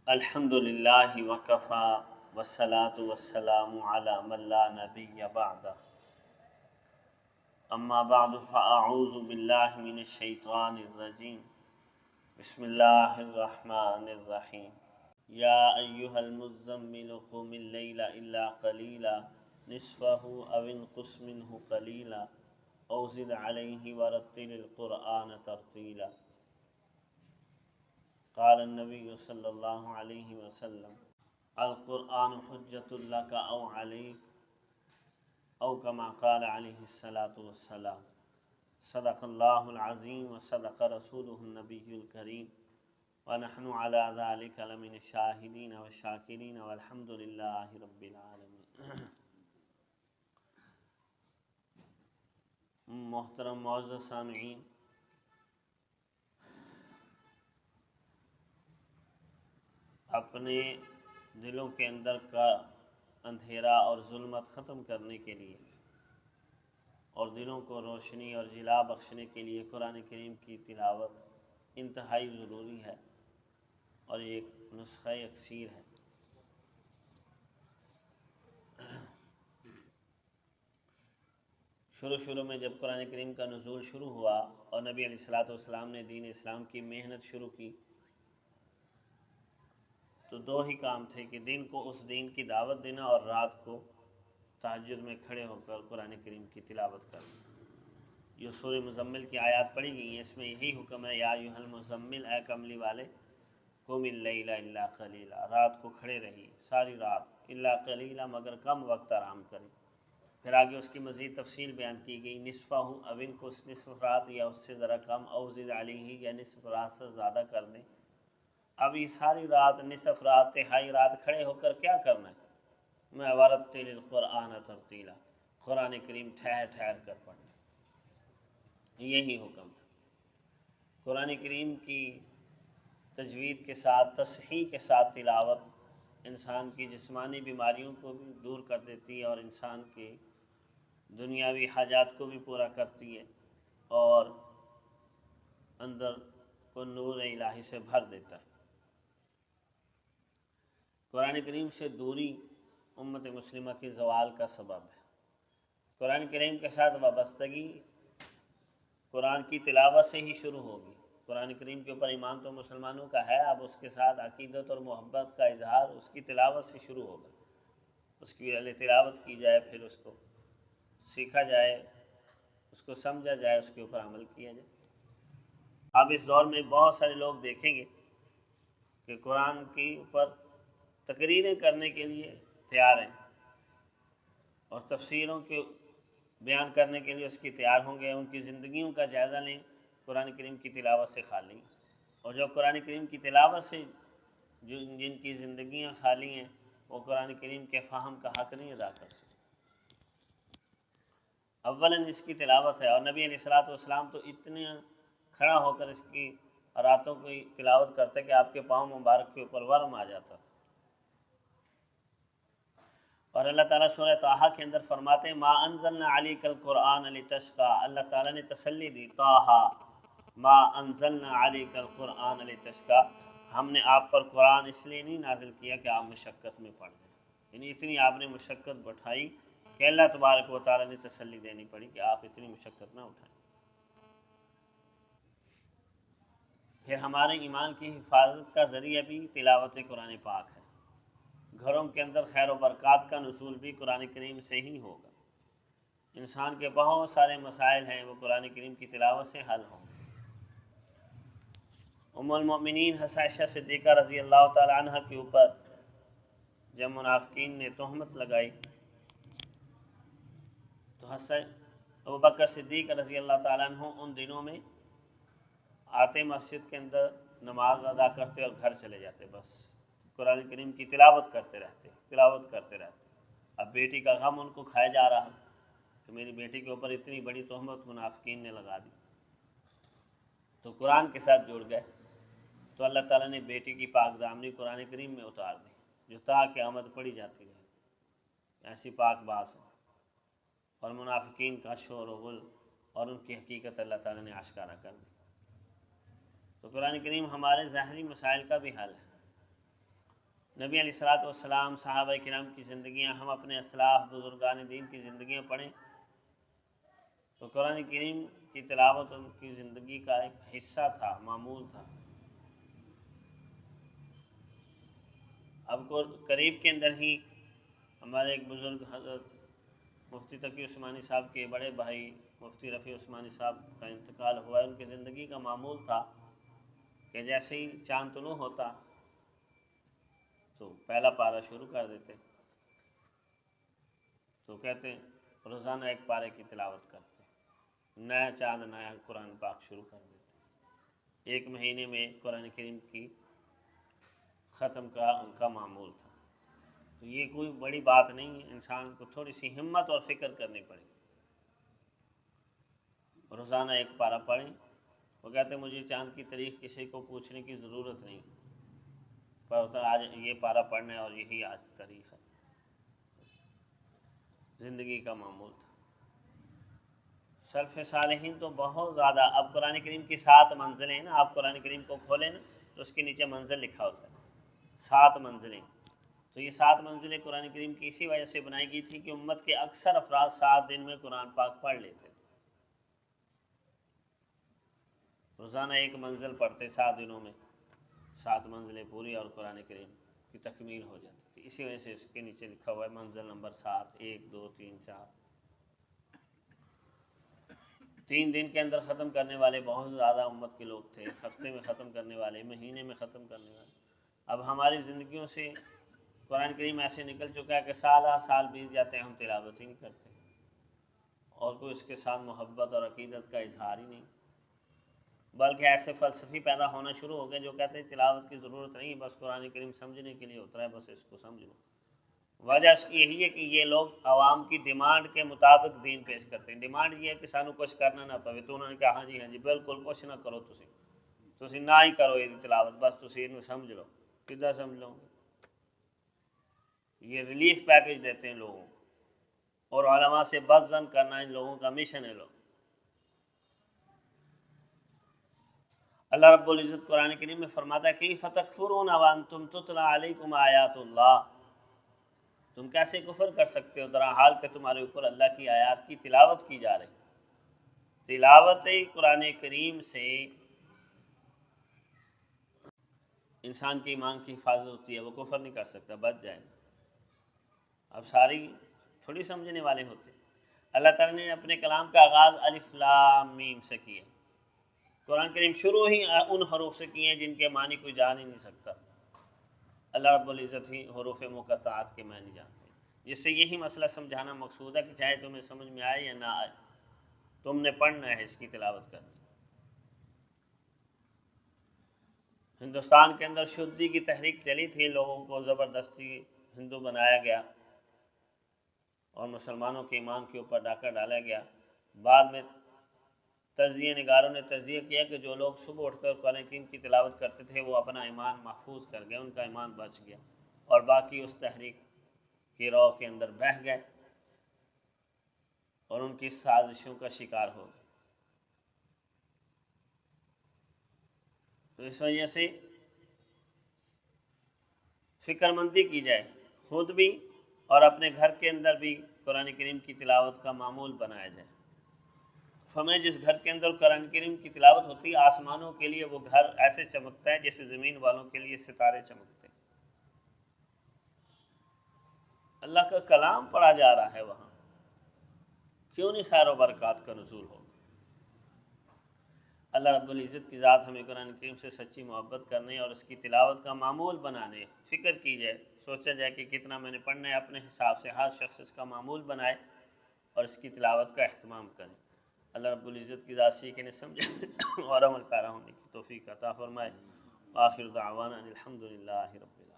الحمد للہ وکفا والصلاة والسلام علی من لا نبی بعد اما بعد فاعوذ باللہ من الشیطان الرجیم بسم اللہ الرحمن الرحیم یا ایہا المزمل قم اللیل الا قلیلا نصفہ او انقص منہ قلیلا او زد علیہ ورتل القرآن ترتیلا قال النبی صلی اللہ علیہ وسلم القرآن حجت لک او علیک او کما قال علیہ الصلاة والسلام صدق اللہ العظیم وصدق رسولہ النبی الکریم ونحن على ذلك لمن الشاہدین والشاکرین والحمد للہ رب العالمین۔ محترم معزز سامعین، اپنے دلوں کے اندر کا اندھیرا اور ظلمت ختم کرنے کے لیے اور دلوں کو روشنی اور جلا بخشنے کے لیے قرآن کریم کی تلاوت انتہائی ضروری ہے اور یہ ایک نسخہ اکسیر ہے۔ شروع میں جب قرآن کریم کا نزول شروع ہوا اور نبی علیہ الصلوۃ والسلام نے دین اسلام کی محنت شروع کی تو دو ہی کام تھے کہ دن کو اس دین کی دعوت دینا اور رات کو تہجد میں کھڑے ہو کر قرآن کریم کی تلاوت کرنا۔ یہ سورہ مزمل کی آیات پڑھی گئی ہیں، اس میں یہی حکم ہے یا ایھا المزمل، اے کملی والے، قم اللیل الا قلیلا، رات کو کھڑے رہیے ساری رات، الا قلیلا، مگر کم وقت آرام کریں۔ پھر آگے اس کی مزید تفصیل بیان کی گئی، نصفہ او انقص، نصف رات یا اس سے ذرا کم، او زد علیہ، یا نصف رات سے زیادہ کر دیں۔ اب یہ ساری رات، نصف رات، تہائی رات کھڑے ہو کر کیا کرنا ہے؟ میں ورتل القرآن ترتیلا، قرآن کریم ٹھہر ٹھہر کر پڑھنا، یہی حکم تھا۔ قرآن کریم کی تجوید کے ساتھ، تصحیح کے ساتھ تلاوت انسان کی جسمانی بیماریوں کو بھی دور کر دیتی ہے اور انسان کے دنیاوی حاجات کو بھی پورا کرتی ہے اور اندر کو نور الہی سے بھر دیتا ہے۔ قرآن کریم سے دوری امت مسلمہ کی زوال کا سبب ہے۔ قرآن کریم کے ساتھ وابستگی قرآن کی تلاوت سے ہی شروع ہوگی۔ قرآن کریم کے اوپر ایمان تو مسلمانوں کا ہے، اب اس کے ساتھ عقیدت اور محبت کا اظہار اس کی تلاوت سے شروع ہوگا۔ اس کی پہلے تلاوت کی جائے، پھر اس کو سیکھا جائے، اس کو سمجھا جائے، اس کے اوپر عمل کیا جائے۔ اب اس دور میں بہت سارے لوگ دیکھیں گے کہ قرآن کے اوپر تقریریں کرنے کے لیے تیار ہیں اور تفسیروں کے بیان کرنے کے لیے اس کی تیار ہوں گے، ان کی زندگیوں کا جائزہ لیں، قرآن کریم کی تلاوت سے خالی، اور جو قرآن کریم کی تلاوت سے جن کی زندگیاں خالی ہیں وہ قرآن کریم کے فہم کا حق نہیں ادا کر سکتے۔ اولاً اس کی تلاوت ہے، اور نبی علیہ الصلوۃ والسلام تو اتنے کھڑا ہو کر اس کی راتوں کی تلاوت کرتے کہ آپ کے پاؤں مبارک کے اوپر ورم آ جاتا تھا۔ اور اللہ تعالیٰ سورہ طٰہٰ کے اندر فرماتے ہیں ما انزلنا علیک القرآن لتشقی، اللہ تعالیٰ نے تسلی دی، طٰہٰ ما انزلنا علیک القرآن لتشقی، ہم نے آپ پر قرآن اس لیے نہیں نازل کیا کہ آپ مشقت میں پڑ جائیں، یعنی اتنی آپ نے مشقت بٹھائی کہ اللہ تبارک و تعالیٰ نے تسلی دینی پڑی کہ آپ اتنی مشقت نہ اٹھائیں۔ پھر ہمارے ایمان کی حفاظت کا ذریعہ بھی تلاوت قرآن پاک ہے۔ گھروں کے اندر خیر و برکات کا نزول بھی قرآن کریم سے ہی ہوگا۔ انسان کے بہت سارے مسائل ہیں وہ قرآن کریم کی تلاوت سے حل ہوں گے۔ ام المؤمنین حضرت عائشہ صدیقہ رضی اللہ تعالی عنہ کے اوپر جب منافقین نے تہمت لگائی تو حضرت ابوبکر صدیق رضی اللہ تعالیٰ عنہ ان دنوں میں آتے مسجد کے اندر نماز ادا کرتے اور گھر چلے جاتے، بس قرآن کریم کی تلاوت کرتے رہتے۔ اب بیٹی کا غم ان کو کھایا جا رہا کہ میری بیٹی کے اوپر اتنی بڑی تہمت منافقین نے لگا دی، تو قرآن کے ساتھ جڑ گئے، تو اللہ تعالیٰ نے بیٹی کی پاک دامنی قرآن کریم میں اتار دی جو تا قیامت پڑھی جاتی رہے، ایسی پاک بات ہو، اور منافقین کا شور و غل اور ان کی حقیقت اللہ تعالیٰ نے آشکارا کر دی۔ تو قرآن کریم ہمارے ظاہری مسائل کا بھی حل ہے۔ نبی علیہ الصلوۃ والسلام، صحابہ کرام کی زندگیاں، ہم اپنے اسلاف بزرگان دین کی زندگیاں پڑھیں تو قرآن کریم کی تلاوت ان کی زندگی کا ایک حصہ تھا، معمول تھا۔ اب قریب کے اندر ہی ہمارے ایک بزرگ حضرت مفتی تقی عثمانی صاحب کے بڑے بھائی مفتی رفیع عثمانی صاحب کا انتقال ہوا ہے۔ ان کی زندگی کا معمول تھا کہ جیسے ہی چاند طلوع ہوتا تو پہلا پارہ شروع کر دیتے، تو کہتے روزانہ ایک پارے کی تلاوت کرتے، نیا چاند نیا قرآن پاک شروع کر دیتے۔ ایک مہینے میں قرآن کریم کی ختم کا ان کا معمول تھا۔ تو یہ کوئی بڑی بات نہیں ہے، انسان کو تھوڑی سی ہمت اور فکر کرنی پڑے۔ روزانہ ایک پارہ پڑھیں۔ وہ کہتے مجھے چاند کی تاریخ کسی کو پوچھنے کی ضرورت نہیں، پر ہوتا آج یہ پارہ پڑھنا ہے اور یہی آج تاریخ ہے۔ زندگی کا معمول تھا۔ سلف صالحین تو بہت زیادہ، اب قرآن کریم کی 7 منزلیں ہیں نا، آپ قرآن کریم کو کھولیں نا تو اس کے نیچے منزل لکھا ہوتا ہے، 7 منزلیں۔ تو یہ 7 منزلیں قرآن کریم کی اسی وجہ سے بنائی گئی تھی کہ امت کے اکثر افراد 7 دن میں قرآن پاک پڑھ لیتے تھے۔ روزانہ ایک منزل پڑھتے 7 دنوں میں، 7 منزلیں پوری اور قرآن کریم کی تکمیل ہو جاتی تھی۔ اسی وجہ سے اس کے نیچے لکھا ہوا ہے منزل نمبر 7، 1 2 3 4۔ 3 دن کے اندر ختم کرنے والے بہت زیادہ امت کے لوگ تھے، ہفتے میں ختم کرنے والے، مہینے میں ختم کرنے والے۔ اب ہماری زندگیوں سے قرآن کریم ایسے نکل چکا ہے کہ سال بیت جاتے ہیں، ہم تلاوت ہی نہیں کرتے، اور کوئی اس کے ساتھ محبت اور عقیدت کا اظہار ہی نہیں، بلکہ ایسے فلسفی پیدا ہونا شروع ہو گئے جو کہتے ہیں تلاوت کی ضرورت نہیں، بس قرآن کریم سمجھنے کے لیے ہوتا ہے، بس اس کو سمجھ لو۔ وجہ اس کی یہی ہے کہ یہ لوگ عوام کی ڈیمانڈ کے مطابق دین پیش کرتے ہیں۔ ڈیمانڈ یہ ہے کہ سانو کچھ کرنا نہ پوے، تو انہوں نے کہا ہاں جی بالکل کچھ نہ کرو، تسی نہ ہی کرو یہ تلاوت، بس تسی انہوں سمجھ لو۔ کدھر سمجھ لو؟ یہ ریلیف پیکج دیتے ہیں لوگوں، اور علماء سے بد ظن کرنا ان لوگوں کا مشن ہے۔ لوگ اللہ رب العزت قرآن کریم میں فرماتا ہے کہ فَتَكْفُرُونَ وَأَنْتُمْ تُتْلَى عَلَيْكُمْ آیَاتُ اللَّهِ، تم کیسے کفر کر سکتے ہو در حال کہ تمہارے اوپر اللہ کی آیات کی تلاوت کی جا رہی۔ تلاوت قرآن کریم سے انسان کے ایمان کی حفاظت ہوتی ہے، وہ کفر نہیں کر سکتا، بچ جائے گا۔ اب ساری تھوڑی سمجھنے والے ہوتے۔ اللہ تعالیٰ نے اپنے کلام کا آغاز الف لام میم سے کیا، قرآن کریم شروع ہی ان حروف سے کیے ہیں جن کے معنی کوئی جان ہی نہیں سکتا۔ اللہ رب العزت ہی حروف مقطعات کے معنی جانتے ہیں، جس سے یہی مسئلہ سمجھانا مقصود ہے کہ چاہے تمہیں سمجھ میں آئے یا نہ آئے، تم نے پڑھنا ہے، اس کی تلاوت کرنی۔ ہندوستان کے اندر شدی کی تحریک چلی تھی، لوگوں کو زبردستی ہندو بنایا گیا اور مسلمانوں کے ایمان کے اوپر ڈاکہ ڈالا گیا۔ بعد میں تجزیہ نگاروں نے تجزیہ کیا کہ جو لوگ صبح اٹھ کر قرآن کریم کی تلاوت کرتے تھے وہ اپنا ایمان محفوظ کر گئے، ان کا ایمان بچ گیا، اور باقی اس تحریک کی رو کے اندر بہہ گئے اور ان کی سازشوں کا شکار ہو گئے۔ تو اس وجہ سے فکر مندی کی جائے، خود بھی اور اپنے گھر کے اندر بھی قرآن کریم کی تلاوت کا معمول بنایا جائے۔ فرمایا جس گھر کے اندر قرآن کریم کی تلاوت ہوتی ہے، آسمانوں کے لیے وہ گھر ایسے چمکتا ہے جیسے زمین والوں کے لیے ستارے چمکتے ہیں۔ اللہ کا کلام پڑھا جا رہا ہے، وہاں کیوں نہیں خیر و برکات کا نزول ہو؟ اللہ رب العزت کی ذات ہمیں قرآن کریم سے سچی محبت کرنے اور اس کی تلاوت کا معمول بنانے، فکر کی جائے، سوچا جائے کہ کتنا میں نے پڑھنا ہے، اپنے حساب سے ہر شخص اس کا معمول بنائے اور اس کی تلاوت کا اہتمام کرے۔ اللہ رب العزت کی ذات سیکھنے سمجھے اور عمل پیرا ہونے کی توفیق عطا فرمائے۔ آخر دعوانا الحمدللہ رب العالمین۔